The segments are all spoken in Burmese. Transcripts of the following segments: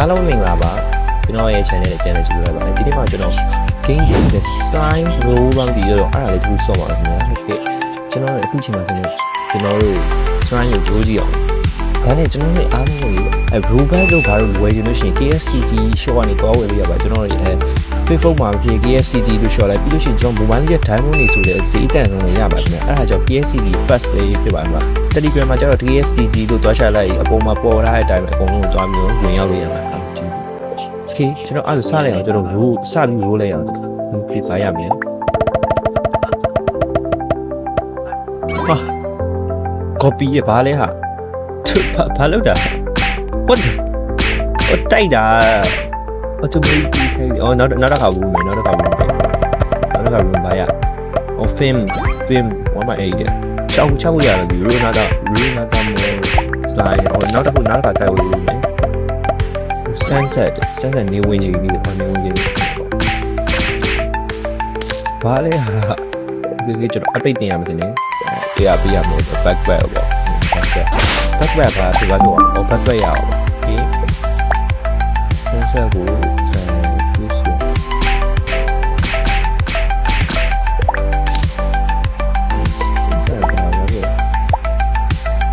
အားလုံးမင်္ဂလာပါကျွန်တော်ရဲ့ channel နဲ့ပြန်လည်ကြည့်ရပါတယ်ဒီနေ့မှာကျွန်တော် game ရဲ့ slime roll ဘာလို့ဒီတော့အဲ့ဒါလေးသူဆော့ပါမယ်ခင်ဗျာဟုတ်ကဲ့ကျွန်တော်အခုချိန်မှာဆိုရင်ကျွန်တော်တို့ slime ကို roll ကြည့်အောင်ဒါနဲ့ကျွန်တော်တို့အားလုံးကိုroll back လို့ဘာလို့ဝယ်ရလို့ရှိရင် KSTT shop ကနေတော့ဝယ်လို့ရပါကျွန်တော်ရဲ့ Facebook မှာဖြစ် KSTT လို့ shop လိုက်ပြီးလို့ရှိရင်ကျွန်တော် mobile ရဲ့ diamond တွေဆိုတဲ့ဈေးအတန်ဆုံးတွေရပါခင်ဗျာအဲ့ဒါကြောင့် KSTT first လေးဖြစ်ပါမှာ Telegram မှာကျတော့ KSTT လို့တွားချလိုက်အပေါ်မှာပေါ်ထားတဲ့အတိုင်းပဲအကုန်လုံးကိုတွားမျိုးဝင်ရောက်လို့ရမှာโอเคကျွန်တော်အဲ့ဒါစလိုက်အောင်ကျွန်တော် roll စပြီး roll လိုက်အောင်โอเคပါရမယ်ဟာ copy ရပါလဲဟာဘာလို့တာ what တိုက်တာ automatic ခိုင်းအော်နောက်တစ်ခါဘူးမယ်နောက်တစ်ခါဘူးပါရအော် film 1.8ချောက်ရတယ်ဒီ Ronaldo မျိုး slide အော်နောက်တစ်ခါတိုက်လို့မယ် sunset နေဝင်ကြီးပြီးနေဝင်ကြီးဘာလဲဟာဒီကျွန်တော် update တင်ရမှာတင်နေတရားပေးရမယ် backpack ပေါ့ backpack ပါဒီကတော့ backpack ရအောင်ဒီ sunset ကို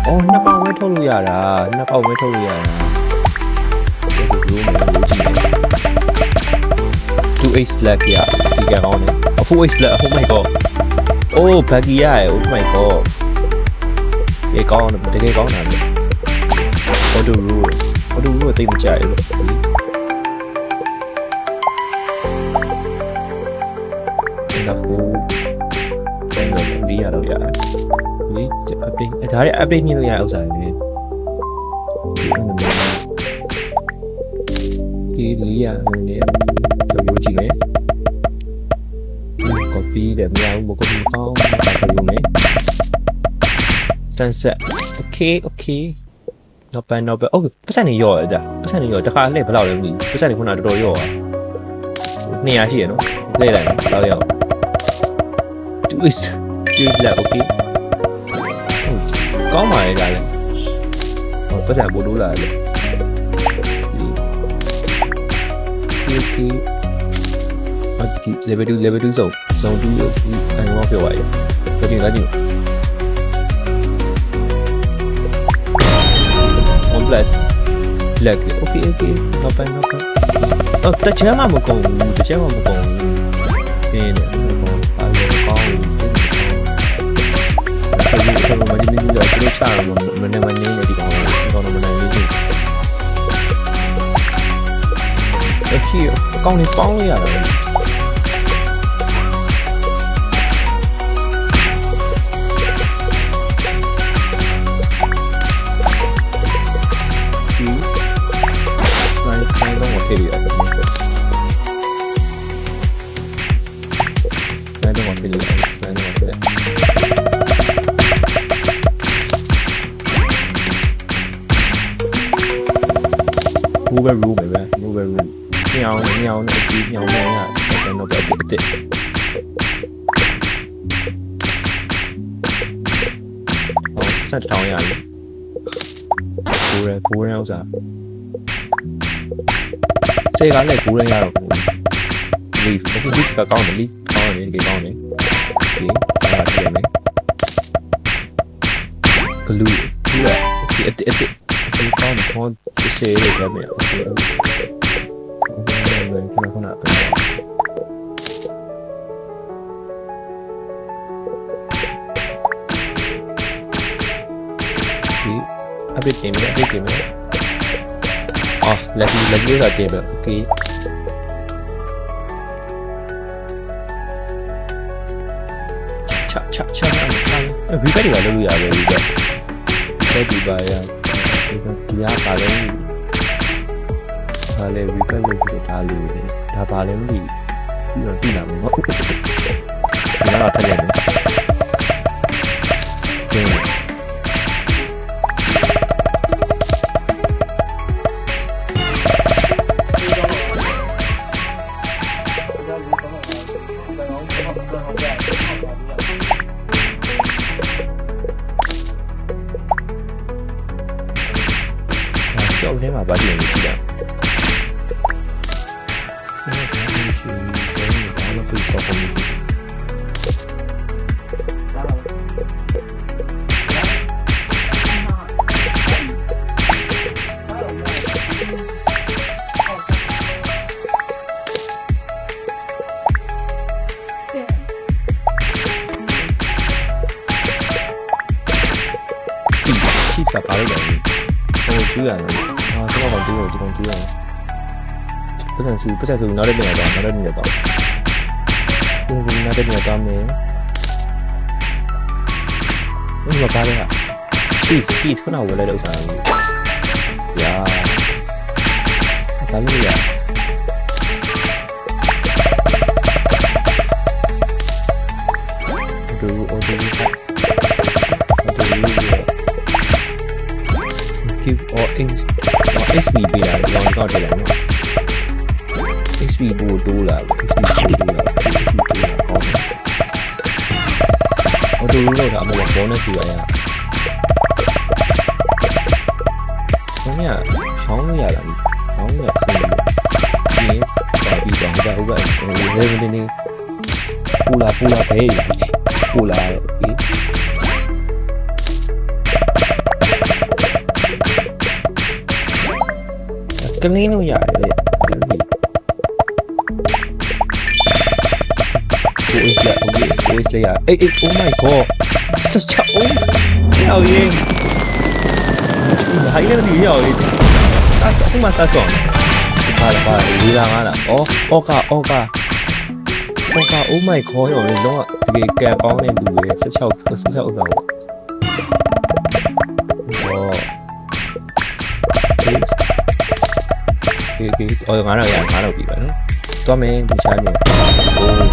အော်နှစ်ပေါင်ဝဲထုတ်လို့ရတာဒီလိုမျိုးကြီးတယ်2h slack ရဒီကကောင်းတယ်အဖိုး h slack oh my god oh baggy ရ oh my god ရေကောင်းတယ်တကယ်ကောင်းတာလေ auto rule တိတ်မကြိုက်ဘူးဒါကိုဒီရတော့ရတယ်ဒီ update ဒါရ update ညလို့ရဥစ္စာတွေဒီလေးရဟိုနေတော့ရိုးကြည့်မယ် copy တယ်မရဘူး copy ကောင်းတာပြောမယ် sunset okay not bad okay ပတ်စံနေရော့ရတာပတ်စံနေရော့တခါလှည့်ဘယ်လောက်လဲမသိဘူးပတ်စံနေခုနတော်တော်ရော့อ่ะ200ရှိရနော်လှည့်လိုက်ဘယ်လောက်ရော့ 2is like okay ကောင်းပါလေဒါလည်းဟောပတ်စံပို့လို့လာတယ်okay ဒီ level 2 zone 2အဲ့တော့ပြောပါရဲ့ကြည့် 1 plus like okay not bad အော်တချမ်းမကောင်းဘူးဒီနေကောင်းပါလို့ကောင်းတယ်မဒီမျိုးတော့ချာလို့မနေနေဒီကောင်တော့မနိုင်ဘူးအခုအကောင့်လေးပေါင်းလို့ရတယ်ဖြစ်ရတယ်ဘူးပဲ မြောင်းနဲ့အကြီးမြောင်းနဲ့ရတယ်တော့ပဲတစ်ဆက်တောင်းရတယ်ကိုရဥစ္စာစေကလည်းကိုရရတော့ဘူးဒီအခုဒီကကောင်းတယ်ဒီကောင်းတယ်ဒီကောင်းတယ်ဒီအဲ့ဒါကြည့်မယ် blue ဒီဒီကောင်းတယ်ခေါင်းစေရရမယ်ခုနကupdate တင်မယ်အော် lucky ဆိုတာတင်ပဲ okay ချrepair တွေလုပ်လို့ရတယ်ဒီပါရဒီကပါလဲrepair လုပ်ပြီးဒါလို့ဒါပါလဲမသိပြီးတော့သိလာမယ်နော်ဒီကတော့ထည့်ရတယ်ကျောက်ထဲမှာဗာကြည့်နေကြည့်တာ ဘာမှပြတော့ဘူး Kita paru dah ni. Kalau juga ni. Semua orang tu orang tu. Pasal tu nak ada ni apa? Nak ada ni apa? Nak ada ni apa ni? Ini apa dia? Cheese kau nak boleh dah usah. Ya. Apa ni ya? SB ပေးတာလောင်းကောက်တယ်လားနော် SB ပို့တိုးလာ SB ပို့တိုးလာ SB ပို့လာကောင်းတယ်အော်တိုးလို့တော့အမေကဘောနဲ့စီပါရဆင်းရချောင်းလို့ရလားချောင်းရဆင်းလို့ဒီပါပြီးတော့ဟိုဘက်ဟိုလေဝင်နေပူလာဘဲပူလာဒီကလင်းလို့ရတယ်လေကိုယ်ကြရအေး oh my god such a oh ရောက်ရင်ဘာလဲဒီရောက်ရင်အခုမှစဆောင်းပါလေးလာငါလားအော်က oh my god ရောက်ရင်တော့တကယ်ကံကောင်းတဲ့လူတွေ16ဥစ္စာပေါ့အော်Okay, oh ngana ya, ngana bi ba no. Twa me di cha ni. Oh.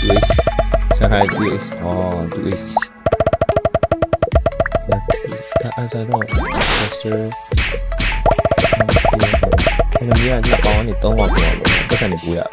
Yes. Shanghai yes. Oh, yes. Yeah. As I know, Master. Ini dia ni kawan ni tong apa apa. Pasal ni buaya.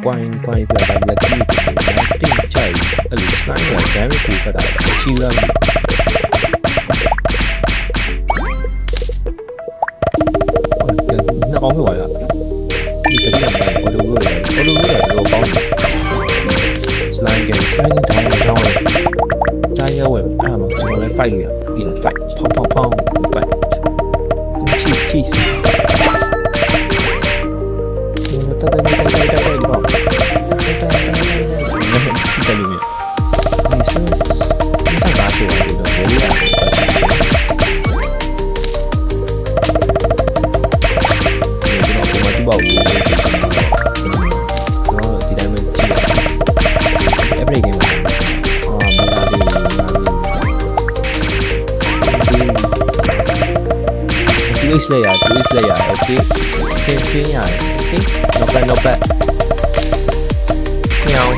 Quay về là cái gì tình chảy ở lúc nãy là cái gì cả đã chi ra nó có cái gọi là cái này có đúng rồi đồ bóng slide game slide trai nhau rồi mà nó lấy phanh kìa tiền phanh phong phanh cheese tay đi vào kita lihat ini batu udah boleh ini aku mati bau tidak mencuri every game tulis lah ya okay ya okay not bad Meow.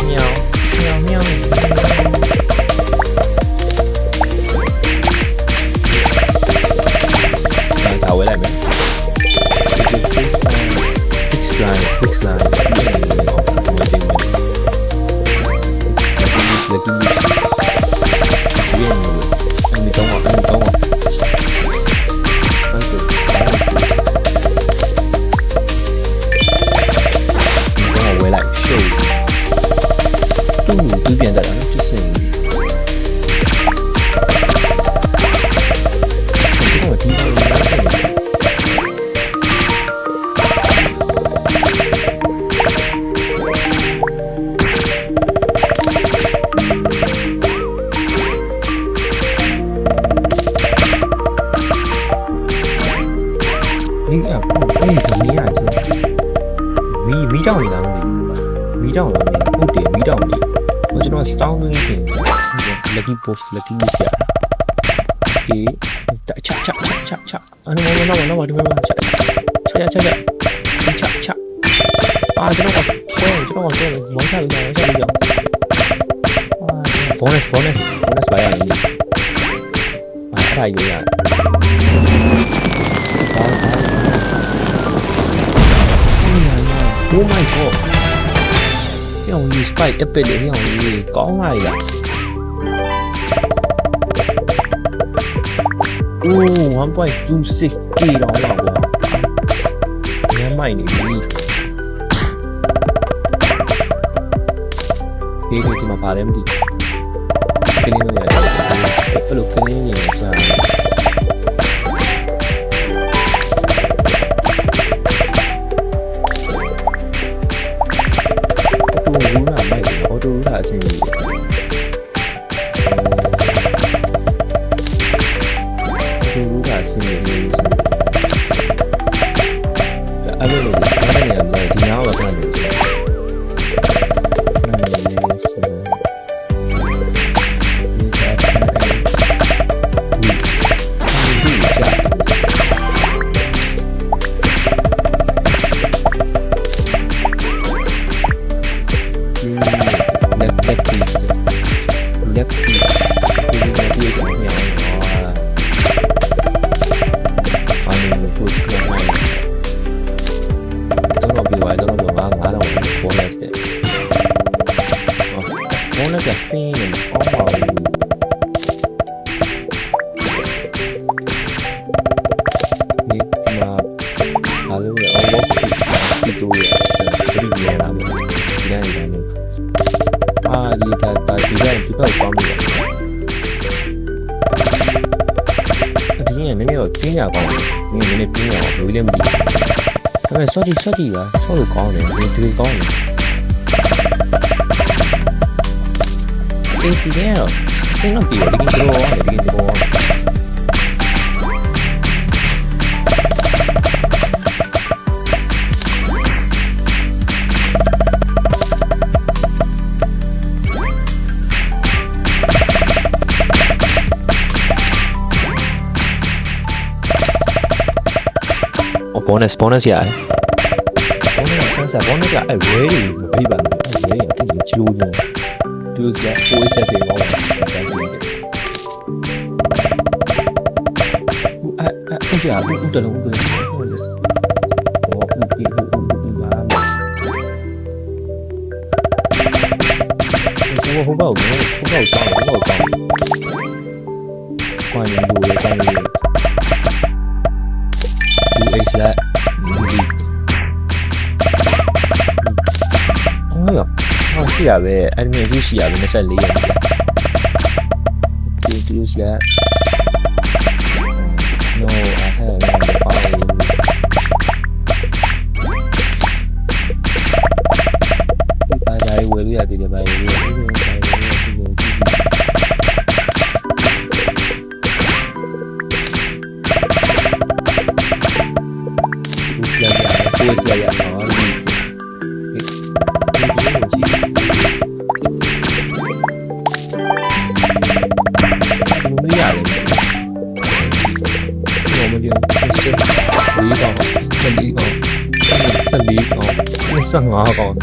Đang thầu với lại mình. Quick slide. Anh tông rồi. Quay lại show. 突变的人就是你。我听到你啊，怎么样？味道你哪里？味道哪里？不对，味道你。我觉得我烧东西，lucky boss lucky boss ya. Okay, cak. Anu nama. Cak. ကျွန်တော်မောင်းချလို့bonus ပါရတယ်အဲ့ဒါရေးရတယ်Oh my god ရောင်ကြီး spike epic လေးရောင်ကြီးကောင်းလိုက်လားโอ้ 1.26k တော့ပါကွာညမိုက်နေပြီဒီမှာပါတယ်မသိကလေးတွေရတယ်အဲ့လိုကလေးတွေဆိုတာအော်တိုရူလာအချင်းကြီးအဲ့လိုလိုအဲ့ဒါနေရာမှာဒီနားမှာကနေဆော့တီပါဆော့လို့ကောင်းတယ်ဒီကောင်းတယ်ဒီကတော့စင်းတော့ပြီးတော့ဒီကတော့bonus ရတယ်bonus ကအဲ့ ready မပြီးပါဘူးအဲ့ ready အတင်းချိုးနေသူကပိုးချက်တွေပေါ့အဲ့ကြာဘူးတလုံးပဲဟိုပါခွန်ရလို့တိုင်းလို့ဒီ H လက်ရှိရပဲအဲ့ဒီမျိုးရှိရပဲ24ရက်ဒီ use that no I have no power ဒီပါဒါဝယ်လို့ရတယ်ဒီပါဝယ်လို့25ကောင်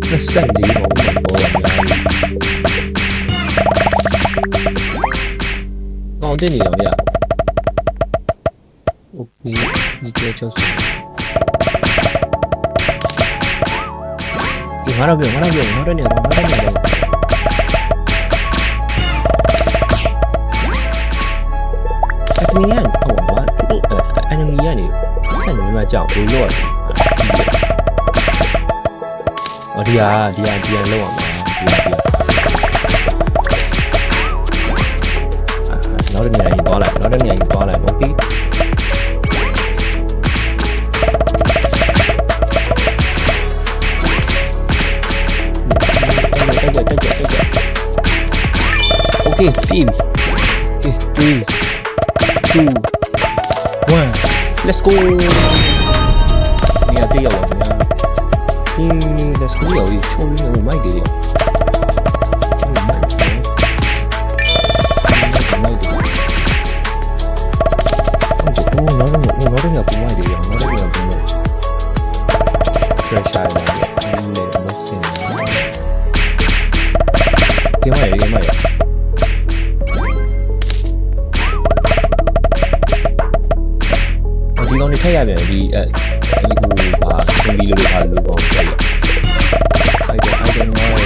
24ကောင်ပေါ်လာတယ်။ကောင်းတင်နေတော့ဗျ။ Okay ဒီကျချောစ။ဒီငါတော့ပြောနောက်တဲ့နေရာတော့။အမီးရန်ဟိုဘာအန်မီရန်နေဆက်နေမှကြောက်ဘယ်လိုလုပ်ရလဲ။ဒီဟာလောက်အောင်နောက်တစ်နေရာကြီးသွားလိုက်โอเคโอเคทีม3 2 1 let's go နေရာတိရောက်ပါဗျာlet's go ရောချိုးရင်းကိုမိုက်တယ်နောက်တော့ပုံမိုက်တယ်ရောနောက်တော့ပုံမိုက် pressure လာတယ် ဒီဟိုပါစင်ဘီလိုပါလို့ပေါ့အဲ့တော့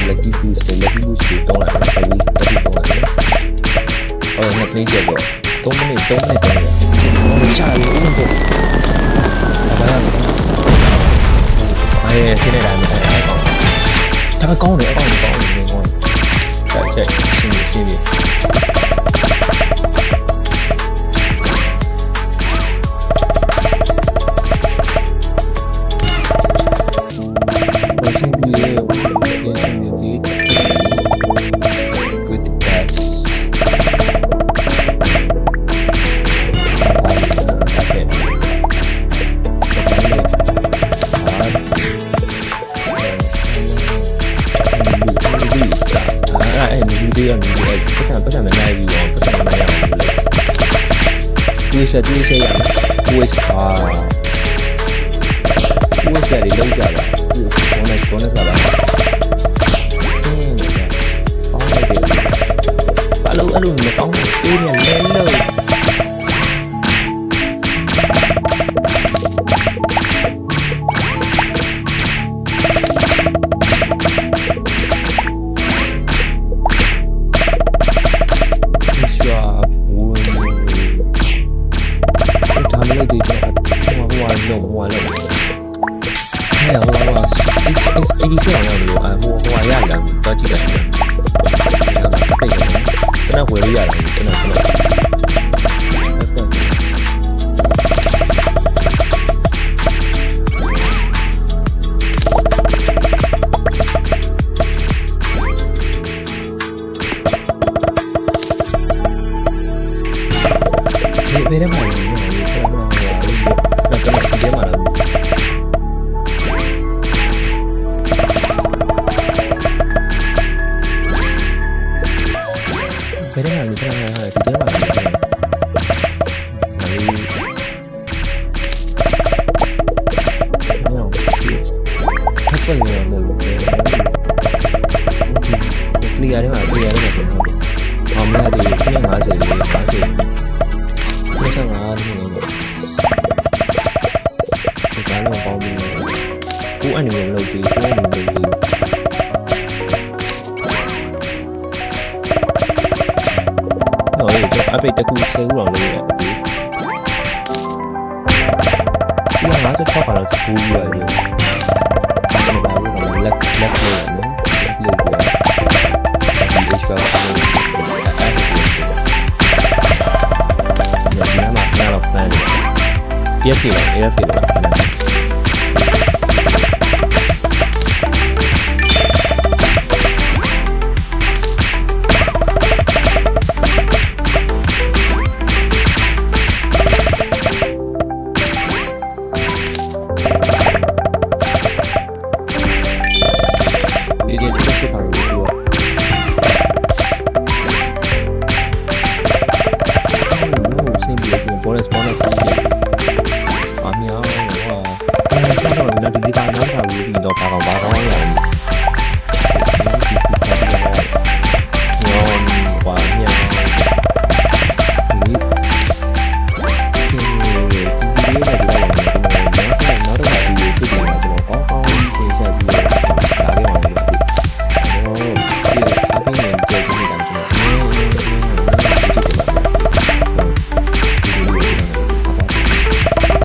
lucky boost တောင်းလိုက်တယ်တက်ပြီးတောင်းလိုက်တယ်အော်နှစ်ချက်တော့3မိနစ်တောင်းရတယ်ချာလို့ဦးတော့ရှင်းနေတာမဟုတ်ဘူးဒါပေမဲ့ကောင်းတယ်အကောင်းကြီးကောင်းတယ်ကောင်းတယ်ရှင်းရှင်းရှင်းပတ်စံမနိုင်ဘူးရောပတ်စံမနိုင်အောင်လို့တွေးဆက်ရမယ်တွေးစားတွေလုံးကြတာbonus လာပါအဲ့လိုမကောင်းဘူးတွေးနေလဲလို့ဒီချက်အောင်လို့ဟိုရလာတော့ကြည့်တယ်ခဏဝယ်လို့ရတယ်ခဏဘယ်ထဲမှာလဲဒီထဲမှာလားဘယ်နဲ့လဲဒီထဲမှာဒီထဲမှာclear ထဲမှာပြန်ဟုတ်တယ်။အောင်မရသေးဘူး။50လေး50 55လေးနေတယ်။ဒီကတော့ပေါင်းပြီးကိုအနေနဲ့လုပ်ပြီးကိုအနေနဲ့လုပ်ပြီးအပိတ်တကူ10ဦးအောင်လုပ်ရတယ်ဒီ56ပါတော့ဘူးယူရတယ်ဒီမှာလက်လို့ရတယ်လက်လို့ရတယ်ဒီ HK ကိုဒီမှာကတော့ plan AFK လားbonus အမြောက်ဟောအဲ့ဒါတော့လည်းဒီကနောက်ထားပြီးတော့ဘာကောင်းရအောင်